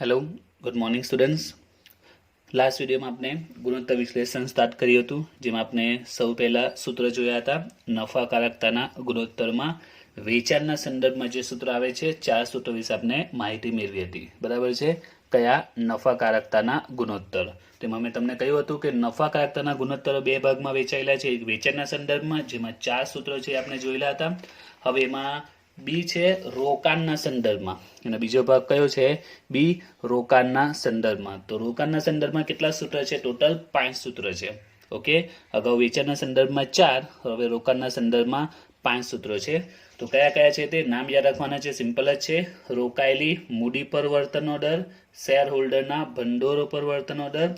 Hello, good morning students. Last વિડીયોમાં આપણે ગુણોત્તર વિશ્લેષણ સ્ટાર્ટ કર્યું હતું, જેમાં આપણે સૌ પહેલાં સૂત્ર જોયા હતા. નફાકારકતાના ગુણોત્તરમાં વેચાણના સંદર્ભમાં જે સૂત્ર આવે છે, 4 સૂત્રો વિશે આપણે માહિતી મેળવી હતી. બરાબર છે. કયા? નફાકારકતાના ગુણોત્તર. તેમાં મેં તમને કહ્યું હતું કે નફાકારકતાના ગુણોત્તરો બે ભાગમાં વેચાયેલા છે. એક વેચાણના સંદર્ભમાં, જેમાં 4 સૂત્રો છે આપણે જોયેલા હતા. હવે એમાં બી છે રોકાણના સંદર્ભમાં, અને બીજો ભાગ કયો છે? બી રોકાણના સંદર્ભમાં. તો રોકાણના સંદર્ભમાં કેટલા સૂત્ર છે? ટોટલ 5 સૂત્ર છે. ઓકે, અગાઉ વેચાણના સંદર્ભમાં 4, હવે રોકાણના સંદર્ભમાં 5 સૂત્રો છે. તો કયા કયા છે તે નામ યાદ રાખવાના છે. સિમ્પલ જ છે. રોકાયેલી મૂડી પર વર્તનનો દર, શેર હોલ્ડરના ભંડોળ પર વર્તનનો દર,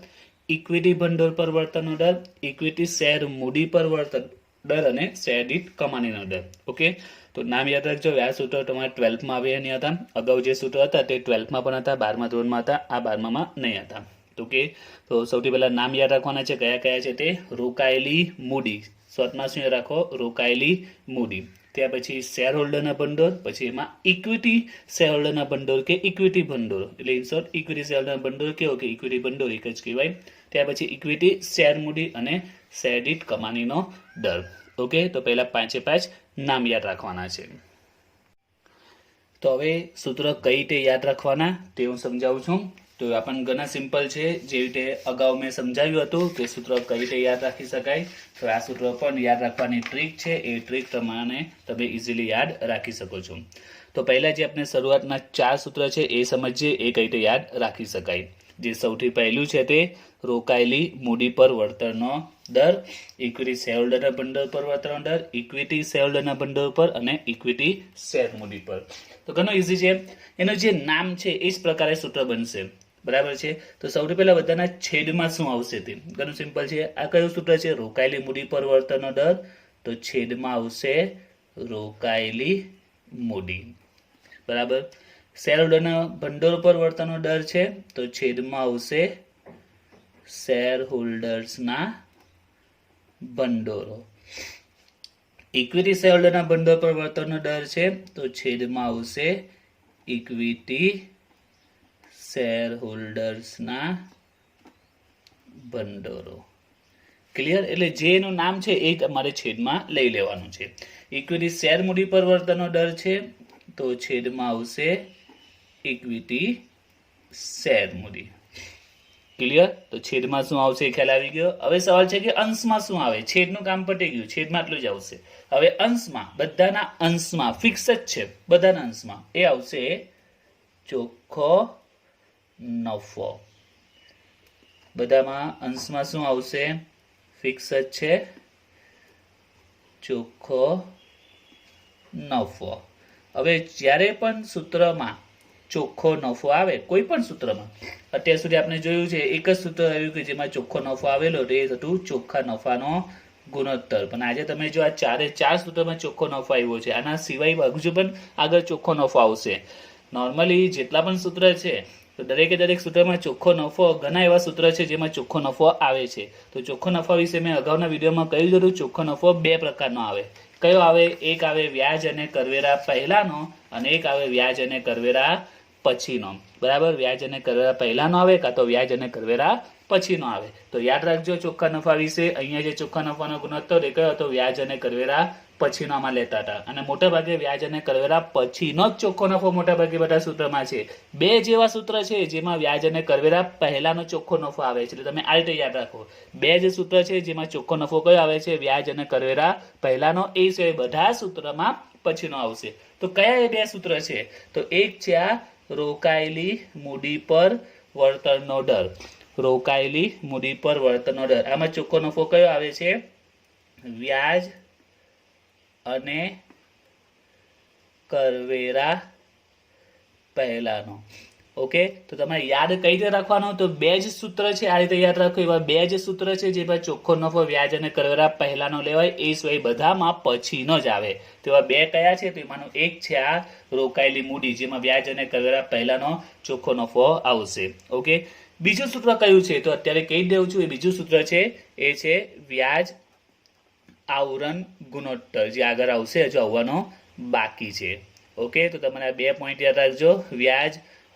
ઇક્વિટી ભંડોળ પર વર્તનનો દર, ઇક્વિટી શેર મૂડી પર વર્તન દર અને શેર દીઠ કમાણીનો દર. ઓકે, તો નામ યાદ રાખજો. આ સૂત્રો તમારે 12માં આવ્યા નહીં હતા. અગાઉ જે સૂત્રો હતા તે 12માં પણ હતા, 12મા ધોરણમાં હતા, આ 12માં નહીં હતા. ઓકે, તો સૌથી પહેલા નામ યાદ રાખવાના છે. કયા કયા છે તે? રોકાયેલી મૂડી, શોર્ટમાં શું રાખો? રોકાયેલી મૂડી. ત્યાર પછી શેર હોલ્ડરના ભંડોળ, પછી એમાં ઇક્વિટી શેર હોલ્ડરના ભંડોળ કે ઇક્વિટી ભંડોળ, એટલે ઇન શોર્ટ ઇક્વિટી શેર હોલ્ડરના ભંડોળ કેવો કે ઇક્વિટી ભંડોળ એક જ કહેવાય. ત્યાર પછી ઇક્વિટી શેર મૂડી અને શેર દીઠ કમાણીનો દર. ઓકે, તો પહેલા 5 નામ યાદ રાખવાના છે. તો હવે સૂત્ર કઈ રીતે યાદ રાખવાના તે હું સમજાવું છું. તો આપણને ઘણા સિમ્પલ છે. જે રીતે અગાઉ મેં સમજાવ્યું હતું કે સૂત્ર કઈ રીતે યાદ રાખી શકાય, તો આ સૂત્ર પણ યાદ રાખવાની ટ્રીક છે. એ ટ્રીક પ્રમાણે તમે ઇઝીલી યાદ રાખી શકો છો. તો પહેલા જે આપણે શરૂઆતના 4 સૂત્ર છે એ સમજીએ, એ કઈ રીતે યાદ રાખી શકાય. જે સૌથી પહેલું છે તે રોકાયેલી મૂડી પર વળતરનો દર, ઇક્વિટી શેર હોલ્ડરના ભંડોળ પર વળતરનો દર, ઇક્વિટી શેર હોલ્ડરના ભંડોળ પર અને ઇક્વિટી શેર મૂડી પર. તો ઘણું ઇઝી છે. એનું જે નામ છે એ જ પ્રકારે સૂત્ર બનશે. બરાબર છે. તો સૌથી પહેલા બધાના છેદમાં શું આવશે તે ઘણું સિમ્પલ છે. આ કયું સૂત્ર છે? રોકાયેલી મૂડી પર વળતરનો દર, તો છેદમાં આવશે રોકાયેલી મૂડી. બરાબર. શેર હોલ્ડરના ભંડોળ પર વળતરનો દર છે, તો છેદમાં આવશે શેર હોલ્ડર્સના ભંડોળો. ઇક્વિટી શેર હોલ્ડરના ભંડોળ પર વળતરનો દર છે, તો છેદમાં આવશે ઇક્વિટી શેર હોલ્ડર્સના ભંડોળો. ક્લિયર? એટલે જે એનું નામ છે એ તમારે છેદમાં લઈ લેવાનું છે. ઇક્વિટી શેર મૂડી પર વળતરનો દર છે, તો છેદમાં આવશે ઇક્વિટી શેર મૂડી. ક્લિયર? તો છેદમાં શું આવશે એ ખ્યાલ આવી ગયો. હવે સવાલ છે કે અંશમાં શું આવે? છેદનું કામ પતી ગયું, છેદમાં આટલું જ આવશે. હવે અંશમાં, બધાના અંશમાં ફિક્સ જ છે, બધાના અંશમાં એ આવશે ચોખ્ખો નફો. બધામાં અંશમાં શું આવશે? ફિક્સ જ છે, ચોખ્ખો નફો. હવે જ્યારે પણ સૂત્રમાં ચોખ્ખો નફો આવે, કોઈ પણ સૂત્રમાં, અત્યાર સુધી આપણે જોયું છે એક જ સૂત્ર આવ્યું કે જેમાં ચોખ્ખો નફો આવેલો, એ હતું ચોખ્ખા નફાનો ગુણોત્તર. પણ આજે તમે જો આ 4 સૂત્રમાં ચોખ્ખો નફો આવ્યો છે, આના સિવાય હજુ પણ આગળ ચોખ્ખો નફો આવશે. નોર્મલી જેટલા પણ સૂત્ર છે, તો દરેકે દરેક સૂત્રમાં ચોખ્ખો નફો, ઘણા એવા સૂત્ર છે જેમાં ચોખ્ખો નફો આવે છે. તો ચોખ્ખો નફા વિશે મેં અગાઉના વિડીયોમાં કહ્યું હતું. ચોખ્ખો નફો બે પ્રકારનો આવે. કયો આવે? એક આવે વ્યાજ અને કરવેરા પહેલાનો, અને એક આવે વ્યાજ અને કરવેરા પછીનો. બરાબર. વ્યાજ અને કરવેરા પહેલાનો આવે, કાં તો વ્યાજ અને કરવેરા પછીનો આવે. તો યાદ રાખજો ચોખ્ખા નફા વિશે. અહીંયા જે ચોખ્ખા નફાનો ગુણોત્તર એ કયો હતો? વ્યાજ અને કરવેરા પછીનો આમાં લેતા હતા. અને મોટા ભાગે વ્યાજ અને કરવેરા પછીનો જ ચોખ્ખો નફો મોટા ભાગે બધા સૂત્રમાં છે. બે જેવા સૂત્ર છે જેમાં વ્યાજ અને કરવેરા પહેલાનો ચોખ્ખો નફો આવે છે. એટલે તમે આ રીતે યાદ રાખો. બે જે સૂત્ર છે જેમાં ચોખ્ખો નફો કયો આવે છે? વ્યાજ અને કરવેરા પહેલાનો. એ સિવાય બધા સૂત્રમાં પછીનો આવશે. તો કયા એ બે સૂત્ર છે? તો એક છે આ રોકાયેલી મૂડી પર વળતરનો દર. રોકાયેલી મૂડી પર વળતરનો દર. આમાં ચોખ્ખો નફો કયો આવે છે? વ્યાજ અને કરવેરા પહેલાનો. ઓકે, તો તમારે યાદ કઈ રીતે રાખવાનો? તો બે જ સૂત્ર છે, આ રીતે યાદ રાખો. એવા બે જ સૂત્ર છે જેમાં ચોખ્ખો નફો વ્યાજ અને કરવેરા પહેલાનો લેવાય, એ સિવાય બધામાં પછીનો જ આવે. તેવા બે કયા છે? તો એમાંનું એક છે આ રોકાયેલી મૂડી, જેમાં વ્યાજ અને કરવેરા પહેલાનો ચોખ્ખો નફો આવશે. ઓકે, બીજું સૂત્ર કયું છે? તો અત્યારે કહી દઉં છું. એ બીજું સૂત્ર છે એ છે વ્યાજ આવરણ ગુણોત્તર, જે આગળ આવશે, હજુ આવવાનો બાકી છે. ઓકે, તો તમારે 2 પોઈન્ટ યાદ રાખજો. વ્યાજ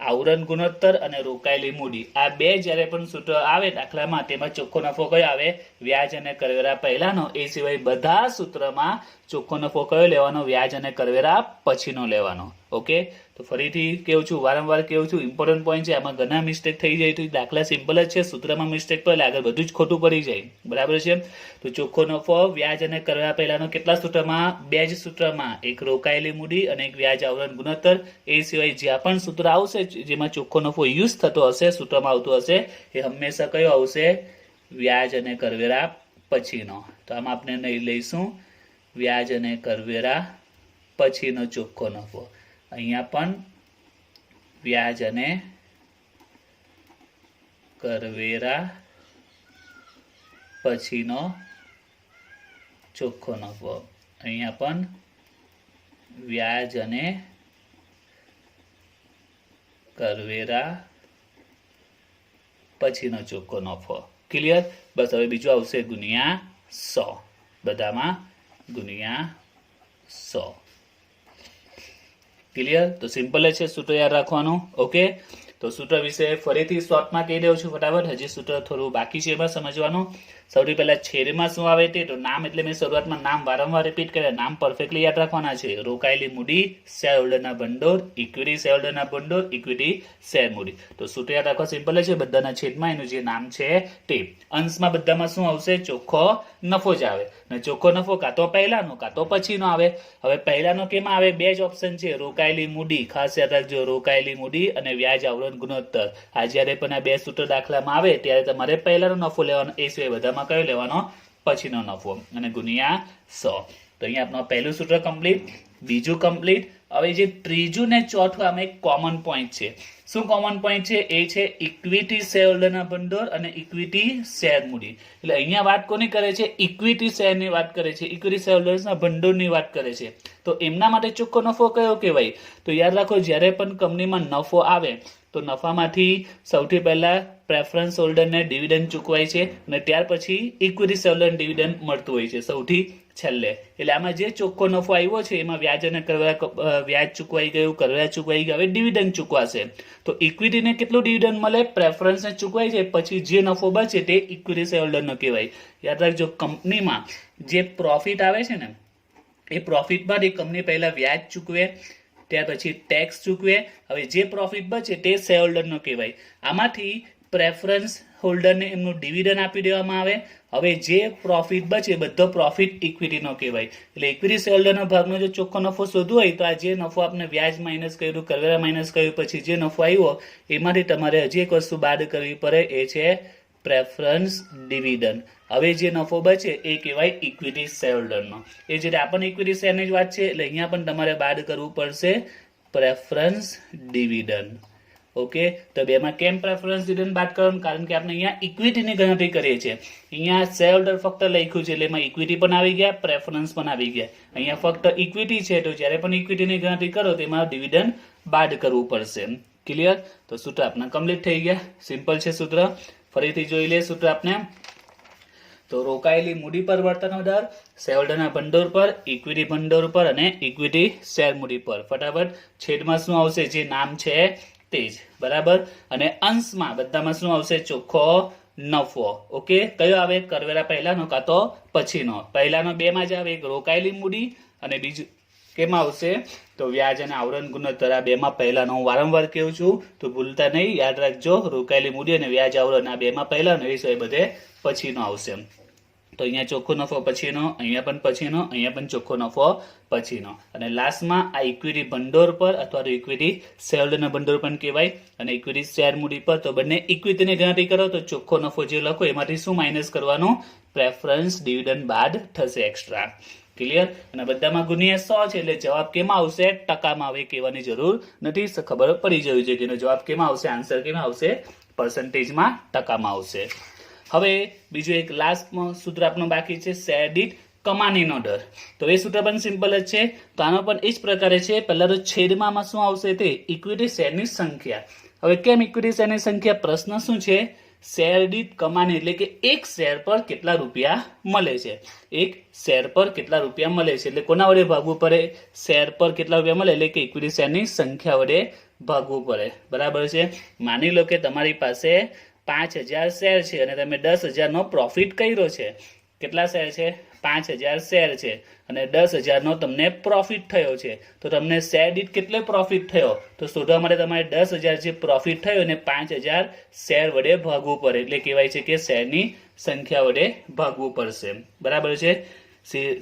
આવરણ ગુણોત્તર અને રોકાયેલી મૂડી, આ બે જ્યારે પણ સૂત્ર આવે દાખલામાં તેમાં ચોખ્ખો નફો કયો આવે? વ્યાજ અને કરવેરા પહેલાનો. એ સિવાય બધા સૂત્રમાં ચોખ્ખો નફો કયો લેવાનો? વ્યાજ અને કરવેરા પછીનો લેવાનો. ઓકે, તો ફરીથી કેવું છું, વારંવાર કેવું છું, ઇમ્પોર્ટન્ટ પોઈન્ટ છે. આમાં ઘણા મિસ્ટેક થઈ જાય તો દાખલા સિમ્પલ જ છે, સૂત્રમાં મિસ્ટેક પડે આગળ બધું જ ખોટું પડી જાય. બરાબર છે. તો ચોખ્ખો નફો વ્યાજ અને કરવેરા પહેલાનો કેટલા સૂત્રમાં? બે જ સૂત્રમાં, એક રોકાયેલી મૂડી અને એક વ્યાજ આવરણ ગુણોત્તર. એ સિવાય જ્યાં પણ સૂત્ર આવશે જેમાં ચોખ્ખો નફો યુઝ થતો હશે, સૂત્રમાં આવતું હશે, એ હંમેશા કયો આવશે? વ્યાજ અને કરવેરા પછીનો. તો આમાં આપણે લઈશું વ્યાજ અને કરવેરા પછીનો ચોખ્ખો નફો. અહીંયા પણ વ્યાજ અને કરવેરા પછીનો ચોખ્ખો નફો. અહીંયા પણ વ્યાજ અને કરવેરા પછીનો ચોખ્ખો નફો. ક્લિયર? બસ હવે બીજું આવશે ગુણ્યા 100, બધામાં ગુણ્યા 100. ક્લિયર? તો સિમ્પલ જ છે, સૂત્ર યાદ રાખવાનું. ઓકે, તો સૂત્ર વિશે ફરીથી શોર્ટમાં કહી દઉં છું ફટાફટ, હજી સૂત્ર થોડું બાકી છે એમાં સમજવાનું. સૌથી પહેલા છેદમાં શું આવે તે? તો નામ એટલે મેં શરૂઆતમાં નામ વારંવાર રિપીટ કર્યા, નામ પરફેક્ટલી યાદ રાખવાના છે. રોકાયેલી મૂડી, શેર હોલ્ડરના ભંડોળ, ઇક્વિટી શેર હોલ્ડરના ભંડોળ, ઇક્વિટી શેર મૂડી. તો સૂત્ર યાદ રાખવા સિમ્પલ છે, બધાના છેદમાં એનું જે નામ છે તે. અંશમાં બધામાં શું આવશે? ચોખ્ખો નફો જ આવે. ને ચોખ્ખો નફો કાં તો પહેલાનો કાં તો પછીનો આવે. હવે પહેલાનો કેમાં આવે? બે જ ઓપ્શન છે, રોકાયેલી મૂડી, ખાસ યાદ રાખજો, રોકાયેલી મૂડી અને વ્યાજ આવરણ ગુણોત્તર. આ જ્યારે પણ આ બે સૂત્ર દાખલામાં આવે ત્યારે તમારે પહેલાનો નફો લેવાનો, એ સિવાય બધામાં કયો લેવાનો? પછીનો નફો, અને ગુણ્યા 100. તો અહીંયા આપણું પહેલું સૂત્ર કમ્પ્લીટ, બીજું કમ્પ્લીટ. હવે જે ત્રીજું ને ચોથું આમાં એક કોમન પોઈન્ટ છે. શું કોમન પોઈન્ટ છે? એ છે ઇક્વિટી શેર હોલ્ડરના ભંડોળ અને ઇક્વિટી શેર મૂડી. એટલે અહીંયા વાત કોની કરે છે? ઇક્વિટી શેરની વાત કરે છે, ઇક્વિટી શેર હોલ્ડર્સના ભંડોળની વાત કરે છે. તો એમના માટે ચોખ્ખો નફો કયો કહેવાય? તો યાદ રાખો, જ્યારે પણ કંપનીમાં નફો આવે તો નફામાંથી સૌથી પહેલા પ્રેફરન્સ હોલ્ડરને ડિવિડન્ડ ચૂકવાય છે અને ત્યાર પછી ઇક્વિટી શેર હોલ્ડરને ડિવિડન્ડ મળતું હોય છે સૌથી છેલ્લે. એટલે આમાં જે ચોખ્ખો નફો આવ્યો છે એમાં વ્યાજ અને કરવેરા, વ્યાજ ચૂકવાઈ ગયું, કરવેરા ચૂકવાઈ ગયા, હવે ડિવિડન્ડ ચૂકવાશે. તો ઇક્વિટીને કેટલું ડિવિડન્ડ મળે? પ્રેફરન્સને ચૂકવાય છે, પછી જે નફો બચે તે ઇક્વિટી શેર હોલ્ડરનો કહેવાય. યાદ રાખજો, કંપનીમાં જે પ્રોફિટ આવે છે ને, એ પ્રોફિટમાંથી કંપની પહેલા વ્યાજ ચૂકવે, ત્યાર પછી ટેક્સ ચૂકવે, હવે જે પ્રોફિટ બચે તે શેર હોલ્ડરનો કહેવાય. આમાંથી પ્રેફરન્સ હોલ્ડરને એમનું ડિવિડન્ડ આપી દેવામાં આવે. હવે જે પ્રોફિટ બચે બધો પ્રોફિટ ઇક્વિટીનો કહેવાય. એટલે ઇક્વિટી શેર હોલ્ડરના ભાગનો જો ચોખ્ખો નફો શોધવો હોય તો આ જે નફો આપણે વ્યાજ માઇનસ કર્યું, કરવેરા માઇનસ કર્યું, પછી જે નફો આવ્યો એમાંથી તમારે હજી એક વસ્તુ બાદ કરવી પડે, એ છે પ્રેફરન્સ ડિવિડન્ડ. હવે જે નફો બચે એ કહેવાય ઇક્વિટી શેર હોલ્ડરનો. એ જે આપણને ઇક્વિટી શેરની જ વાત છે એટલે અહીંયા પણ તમારે બાદ કરવું પડશે પ્રેફરન્સ ડિવિડન્ડ. ઓકે, તો બેમાં કેમ પ્રેફરન્સ ડિવિડન્ડ બાદ કરવાનું? કારણ કે આપણે અહીંયા ઇક્વિટીની ગણતરી કરીએ છીએ. અહીંયા શેર હોલ્ડર ફક્ત લખ્યું છે એટલે એમાં ઇક્વિટી પણ આવી ગયા, પ્રેફરન્સ પણ આવી ગયા. અહીંયા ફક્ત ઇક્વિટી છે તો જ્યારે પણ ઇક્વિટીની ગણતરી કરો તેમાં ડિવિડન્ડ બાદ કરવું પડશે. ક્લિયર? તો સૂત્ર આપણે કમ્પ્લીટ થઈ ગયા, સિમ્પલ છે સૂત્ર. ફરીથી જોઈ લે સૂત્ર આપણે. તો રોકાયેલી મૂડી પર વર્તનનો દર, શેર હોલ્ડરના ભંડોળ પર, ઇક્વિટી ભંડોળ પર અને ઇક્વિટી શેર મૂડી પર. ફટાફટ છેદમાં શું આવશે? જે નામ છે તે જ. બરાબર. અને અંશમાં બધામાં શું આવશે? ચોખ્ખો નફો. ઓકે, કયો આવે? કરવેરા પહેલાનો કાં તો પછીનો. પહેલાનો બેમાં જ આવે, એક રોકાયેલી મૂડી અને બીજું કેમાં આવશે? તો વ્યાજ અને આવરણ ગુણોત્તર. આ બેમાં પહેલાનો હું વારંવાર કહું છું તો ભૂલતા નહીં, યાદ રાખજો. રોકાયેલી મૂડી અને વ્યાજ આવરણ આ બેમાં પહેલાનો, એ સિવાય બધે પછીનો આવશે. તો અહીંયા ચોખ્ખો નફો પછીનો, અહીંયા પણ પછીનો, અહીંયા પણ ચોખ્ખો નફો પછીનો. અને લાસ્ટમાં આ ઇક્વિટી ભંડોળ પર અથવા તો ઇક્વિટી શેર હોલ્ડરના ભંડોળ પણ કહેવાય અને ઇક્વિટી શેર મૂડી પર. તો બંને ઇક્વિટીની ગણતરી કરો તો ચોખ્ખો નફો જે લખો એમાંથી શું માઇનસ કરવાનું? પ્રેફરન્સ ડિવિડન્ડ બાદ થશે એક્સ્ટ્રા. ક્લિયર? અને બધામાં ગુણ્યા 100 છે એટલે જવાબ કેમાં આવશે? ટકામાં આવે, કહેવાની જરૂર નથી, ખબર પડી જવી જોઈએ કે એનો જવાબ કેમાં આવશે, આન્સર કેમાં આવશે? પર્સન્ટેજમાં, ટકામાં આવશે. હવે બીજું એક લાસ્ટ સૂત્ર આપણું બાકી છે, શેર દીઠ કમાણીનો દર. તો એ સૂત્ર પણ સિમ્પલ જ છે. તો આનો પણ એ જ પ્રકારે છે. પહેલા તો છેદમાં શું આવશે? તે ઇક્વિટી શેરની સંખ્યા. હવે કેમ ઇક્વિટી શેરની સંખ્યા? પ્રશ્ન શું છે? શેર દીઠ કમાણી એટલે કે એક શેર પર કેટલા રૂપિયા મળે છે. એક શેર પર કેટલા રૂપિયા મળે છે એટલે કોના વડે ભાગવું પડે? શેર પર કેટલા રૂપિયા મળે એટલે કે ઇક્વિટી શેરની સંખ્યા વડે ભાગવું પડે, બરાબર છે. માની લો કે તમારી પાસે 5,000 શેર છે અને તમે 10,000નો પ્રોફિટ કર્યો છે. કેટલા શેર છે? 5,000 શેર છે અને 10,000નો તમને પ્રોફિટ થયો છે. તો તમને શેર દીઠ કેટલો પ્રોફિટ થયો તો શોધવા માટે તમારે 10,000 જે પ્રોફિટ થયો ને 5,000 શેર વડે ભાગવું પડે, એટલે કહેવાય છે કે શેરની સંખ્યા વડે ભાગવું પડશે, બરાબર છે.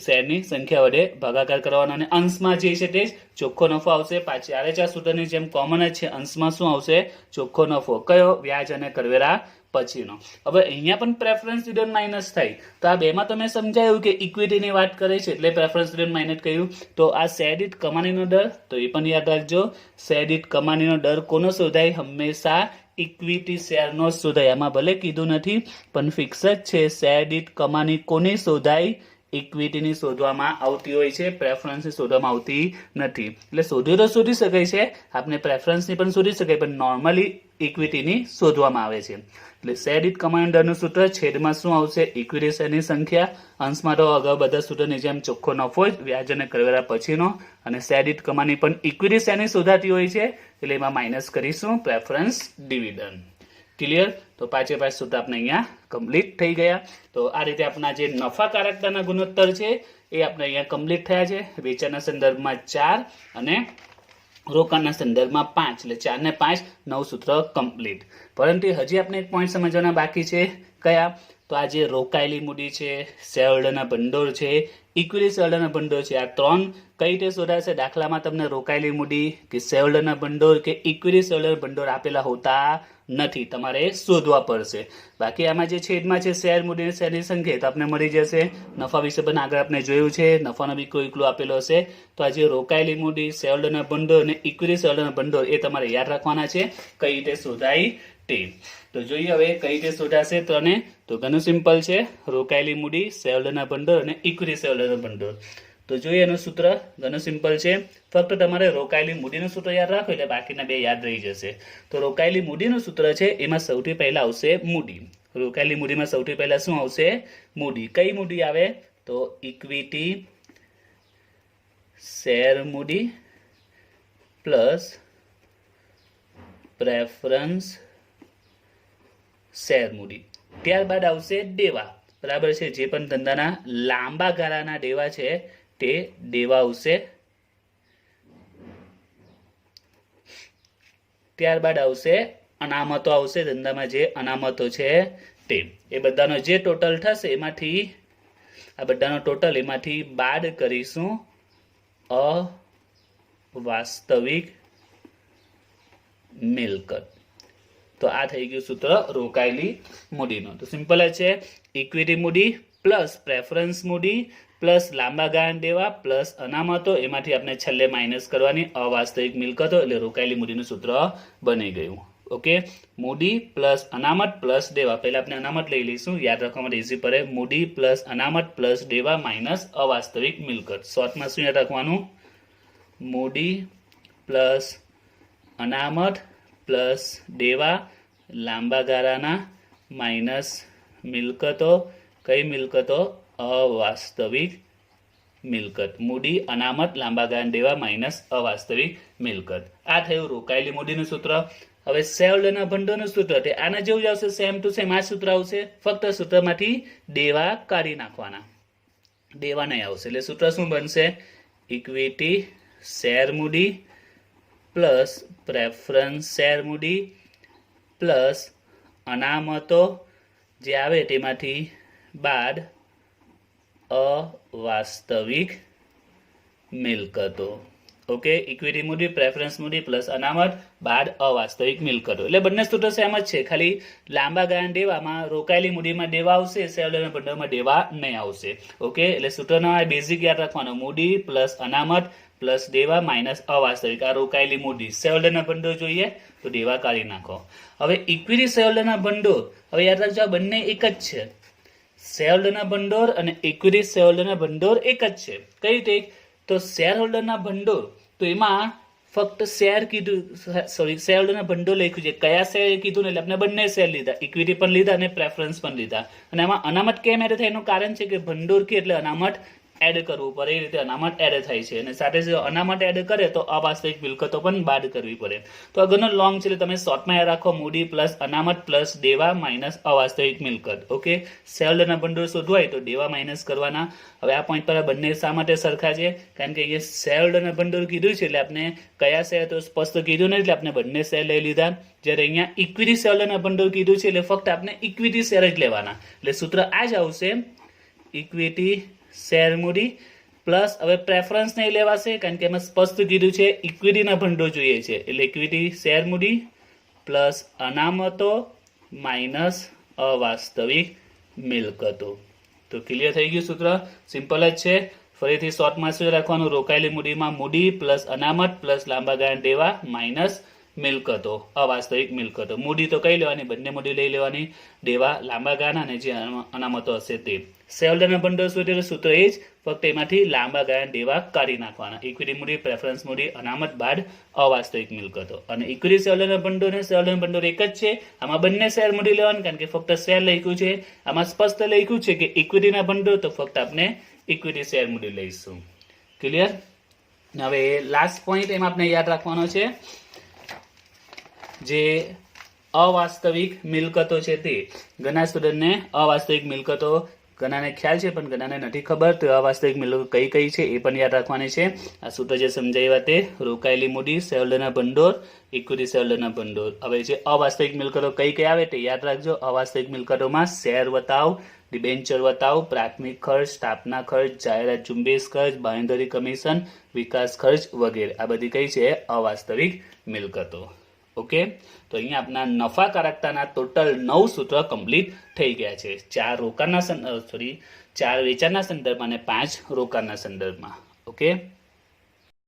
શેરની સંખ્યા વડે ભાગાકાર કરવાનો અને અંશમાં જે છે તે ચોખ્ખો નફો આવશે. પાછી ચારે સૂત્રની જેમ કોમન જ છે, અંશમાં શું આવશે? ચોખ્ખો નફો. કયો? વ્યાજ અને કરવેરા પછીનો. હવે અહીંયા પણ પ્રેફરન્સ ડિવિડન્ડ માઇનસ થાય, તો આ બેમાં તમે સમજાયું કે ઇક્વિટીની વાત કરે છે એટલે પ્રેફરન્સ ડિવિડન્ડ માઇનસ કર્યું. તો આ શેર દીઠ કમાણીનો દર, તો એ પણ યાદ રાખજો. શેર દીઠ કમાણીનો દર કોનો શોધાય? હંમેશા ઇક્વિટી શેરનો શોધાય. આમાં ભલે કીધું નથી પણ ફિક્સ જ છે, શેર દીઠ કમાણી કોની શોધાય? ઇક્વિટીની શોધવામાં આવતી હોય છે, પ્રેફરન્સની શોધવામાં આવતી નથી. એટલે શોધ્યું તો શોધી શકાય છે, આપણે પ્રેફરન્સની પણ શોધી શકાય, પણ નોર્મલી ઇક્વિટીની શોધવામાં આવે છે. એટલે શેર દીઠ કમાણી દરનું સૂત્ર, છેદમાં શું આવશે? ઇક્વિટી શેરની સંખ્યા. અંશમાં તો અગાઉ બધા સૂત્રની જેમ ચોખ્ખો નફો જ, વ્યાજ અને કરવેરા પછીનો. અને શેર દીઠ કમાણી પણ ઇક્વિટી શેરની શોધાતી હોય છે, એટલે એમાં માઇનસ કરીશું પ્રેફરન્સ ડિવિડન્ડ. ક્લિયર? તો 5 સૂત્ર આપણે અહીંયા કમ્પ્લીટ થઈ ગયા. તો આ રીતે આપણા જે નફાકારકતાના ગુણોત્તર છે એ આપણે અહીંયા કમ્પ્લીટ થયા છે. વેચાણના સંદર્ભમાં 4 અને રોકાણના સંદર્ભમાં 5, એટલે 4 ને 5 9 સૂત્ર કમ્પ્લીટ. પરંતુ હજી આપણે એક પોઈન્ટ સમજવાના બાકી છે. કયા? તો આ જે રોકાયેલી મૂડી છે, શેરહોલ્ડરના ભંડોળ છે, ઇક્વિટી શેરહોલ્ડરના ભંડોળ છે, આ ત્રણ કઈ રીતે શોધાશે? દાખલામાં તમને રોકાયેલી મૂડી કે શેરહોલ્ડરના ભંડોળ કે ઇક્વિટી શેરહોલ્ડરના ભંડોળ આપેલા હોતા નથી, તમારે શોધવા પડશે. બાકી આમાં જે છેદમાં છે શેર મૂડી શેરની સંખ્યા, તો આપણે મળી જશે. નફા વિશે પણ આગળ આપણે જોયું છે, નફાનો બી કોઈ એકલો આપેલો હશે. તો આ જે રોકાયેલી મૂડી, શેરહોલ્ડરના ભંડોળ અને ઇક્વિટી શેરહોલ્ડરના ભંડોળ એ તમારે યાદ રાખવાના છે, કઈ રીતે શોધાય તે. તો જોઈએ હવે કઈ રીતે શોધાશે ત્રણે. તો ઘણું સિમ્પલ છે, રોકાયેલી મૂડી, શેરહોલ્ડરના ભંડોળ અને ઇક્વિટી શેરહોલ્ડરના ભંડોળ. તો જોઈએ એનું સૂત્ર, ઘણું સિમ્પલ છે. ફક્ત તમારે રોકાયેલી મૂડીનું સૂત્ર યાદ રાખો એટલે બાકીના બે યાદ રહી જશે. તો રોકાયેલી મૂડીનું સૂત્ર છે એમાં સૌથી પહેલા આવશે મૂડી. રોકાયેલી મૂડીમાં સૌથી પહેલા શું આવશે? મૂડી. કઈ મૂડી આવે? તો ઇક્વિટી શેર મૂડી પ્લસ પ્રેફરન્સ શેર મૂડી. ત્યારબાદ આવશે દેવા, બરાબર છે. જે પણ ધંધાના લાંબા ગાળાના દેવા છે તે દેવા આવશે. ત્યારબાદ આવશે અનામતો આવશે, ધંધામાં જે અનામતો છે તે. એ બધાનો જે ટોટલ થશે એમાંથી, આ બધાનો ટોટલ એમાંથી બાદ કરીશું અવાસ્તવિક મિલકત. તો આ થઈ ગયું સૂત્ર રોકાયેલી મૂડીનું. તો સિમ્પલ જ છે, ઇક્વિટી મૂડી પ્લસ પ્રેફરન્સ મૂડી પ્લસ લાંબા ગાળાના દેવા પ્લસ અનામતો, એમાંથી આપણે છેલ્લે માઇનસ કરવાની અવાસ્તવિક મિલકતો, એટલે રોકાયેલી મૂડીનું સૂત્ર બની ગયું. ઓકે, મૂડી પ્લસ અનામત પ્લસ દેવા. પહેલા આપણે અનામત લઈ લઈશું, યાદ રાખવા માટે ઇઝી પડે. મૂડી પ્લસ અનામત પ્લસ દેવા માઇનસ અવાસ્તવિક મિલકત. શોર્ટમાં શું યાદ રાખવાનું? મૂડી પ્લસ અનામત પ્લસ દેવા લાંબા ગાળાના માઇનસ મિલકતો. કઈ મિલકતો? અવાસ્તવિક મિલકત. મૂડી, અનામત, લાંબા ગાળાના દેવા માઇનસ અવાસ્તવિક મિલકત. આ થયું રોકાયેલી મૂડીનું સૂત્ર. હવે શેરહોલ્ડરના ભંડોળનું સૂત્ર તે આના જેવું જ આવશે, સેમ ટુ સેમ આ સૂત્ર આવશે. ફક્ત સૂત્રમાંથી દેવા કાઢી નાખવાના, દેવા નહીં આવશે. એટલે સૂત્ર શું બનશે? ઇક્વિટી શેર મૂડી પ્લસ પ્રેફરન્સ શેર મૂડી પ્લસ અનામતો જે આવે તેમાંથી બાદ અવાસ્તવિક મિલકતો. ઓકે, ઇક્વિટી મૂડી, પ્રેફરન્સ મૂડી પ્લસ અનામત બાદ અવાસ્તવિક મિલકતો. એટલે બંને સૂત્ર સેમ જ છે, ખાલી લાંબા ગાળાના દેવામાં રોકાયેલી મૂડીમાં દેવા આવશે, શેરહોલ્ડરના ભંડોળમાં દેવા નહીં આવશે. ઓકે, એટલે સૂત્રનો આ બેઝિક યાદ રાખવાનો, મૂડી પ્લસ અનામત પ્લસ દેવા માઇનસ અવાસ્તવિક. આ રોકાયેલી મૂડી. શેરહોલ્ડરના ભંડોળ જોઈએ તો દેવા કાઢી નાખો. હવે ઇક્વિટી શેરહોલ્ડરના ભંડોળ, હવે યાદ રાખજો આ બંને એક જ છે. શેરહોલ્ડરના ભંડોળ અને ઇક્વિટી શેરહોલ્ડરના ભંડોળ એક જ છે. કઈ રીતે? તો શેરહોલ્ડરના ભંડોળ, તો એમાં ફક્ત શેર કીધું, સોરી શેરહોલ્ડરના ભંડોળ લખ્યું છે. કયા શેર કીધું ને એટલે આપણે બંને શેર લીધા, ઇક્વિટી પણ લીધા અને પ્રેફરન્સ પણ લીધા. અને આમાં અનામત કેમ એડ થાય એનું કારણ છે કે ભંડોળ કે એટલે અનામત એડ કરવું પડે, એ રીતે અનામત એડ થાય છે. અને સાથે જો અનામત એડ કરે તો અવાસ્તવિક મિલકતો પણ બાદ કરવી પડે. તો આ ઘણો લોંગ છે એટલે તમે શોર્ટમાં યાદ રાખો, મૂડી પ્લસ અનામત પ્લસ દેવા માઇનસ અવાસ્તવિક મિલકત. ઓકે, શેરહોલ્ડરના ભંડોળ શોધવા હોય તો દેવા માઇનસ કરવાના. હવે આ પોઈન્ટ પર આ બંને શા માટે સરખા છે? કારણ કે અહીંયા શેરહોલ્ડરના ભંડોળ કીધું છે એટલે આપણે કયા શેર તો સ્પષ્ટ કીધું નહીં, એટલે આપણે બંને શેર લઈ લીધા. જ્યારે અહીંયા ઇક્વિટી શેરહોલ્ડરના ભંડોળ કીધું છે એટલે ફક્ત આપણે ઇક્વિટી શેર જ લેવાના. એટલે સૂત્ર આ જ આવશે, ઇક્વિટી શેર મૂડી પ્લસ હવે પ્રેફરન્સ નહીં લેવાશે કારણ કે એમાં સ્પષ્ટ કીધું છે ઇક્વિટીના ભંડોળ જોઈએ છે. એટલે ઇક્વિટી શેર મૂડી પ્લસ અનામતો માઇનસ અવાસ્તવિક મિલકતો. તો ક્લિયર થઈ ગયું સૂત્ર? સિમ્પલ જ છે. ફરીથી શોર્ટમાં શું રાખવાનું? રોકાયેલી મૂડીમાં મૂડી પ્લસ અનામત પ્લસ લાંબા ગાળાના દેવા માઇનસ મિલકતો, અવાસ્તવિક મિલકતો. મૂડી તો કઈ લેવાની? બંને મૂડી લઈ લેવાની. દેવા લાંબા ગાળાના અને જે અનામતો હશે તે. શેરહોલ્ડરના ભંડોળ શોધે સૂત્ર એ જ, ફક્ત એમાંથી લાંબા ગાળાના દેવા કાઢી નાખવાના. ઇક્વિટી મૂડી, પ્રેફરન્સ મૂડી, અનામત બાદ અવાસ્તવિક મિલકતો. અને ઇક્વિટી શેરહોલ્ડરના ભંડોળ અને શેરહોલ્ડરના ભંડોળ એક જ છે. આમાં બંને શેર મૂડી લેવાનું કારણ કે ફક્ત શેર લખ્યું છે. આમાં સ્પષ્ટ લખ્યું છે કે ઇક્વિટીના ભંડોળ, તો ફક્ત આપણે ઇક્વિટી શેર મૂડી લઈશું. ક્લિયર? હવે લાસ્ટ પોઈન્ટ એમાં આપણે યાદ રાખવાનો છે, જે અવાસ્તવિક મિલકતો છે તે. ઘણા સ્ટુડન્ટને અવાસ્તવિક મિલકતો ઘણાને ખ્યાલ છે પણ ઘણાને નથી ખબર, તો અવાસ્તવિક મિલકતો કઈ કઈ છે એ પણ યાદ રાખવાની છે. આ સૂત્ર જે સમજાવ્યા તે રોકાયેલી મૂડી, શેરહોલ્ડરના ભંડોળ, ઇક્વિટી શેરહોલ્ડરના ભંડોળ. હવે જે અવાસ્તવિક મિલકતો કઈ કઈ આવે તે યાદ રાખજો. અવાસ્તવિક મિલકતોમાં શેર વતાવ, ડિબેન્ચર વતાવ, પ્રાથમિક ખર્ચ, સ્થાપના ખર્ચ, જાહેરાત ઝુંબેશ ખર્ચ, બાંહેધરી કમિશન, વિકાસ ખર્ચ વગેરે. આ બધી કઈ છે? અવાસ્તવિક મિલકતો. ઓકે, તો અહીંયા આપણા નફાકારકતાના ટોટલ 9 સૂત્ર કમ્પ્લીટ થઈ ગયા છે. 4 રોકાણના 4 વેચાણના સંદર્ભમાં અને 5 રોકાણના સંદર્ભમાં. ઓકે.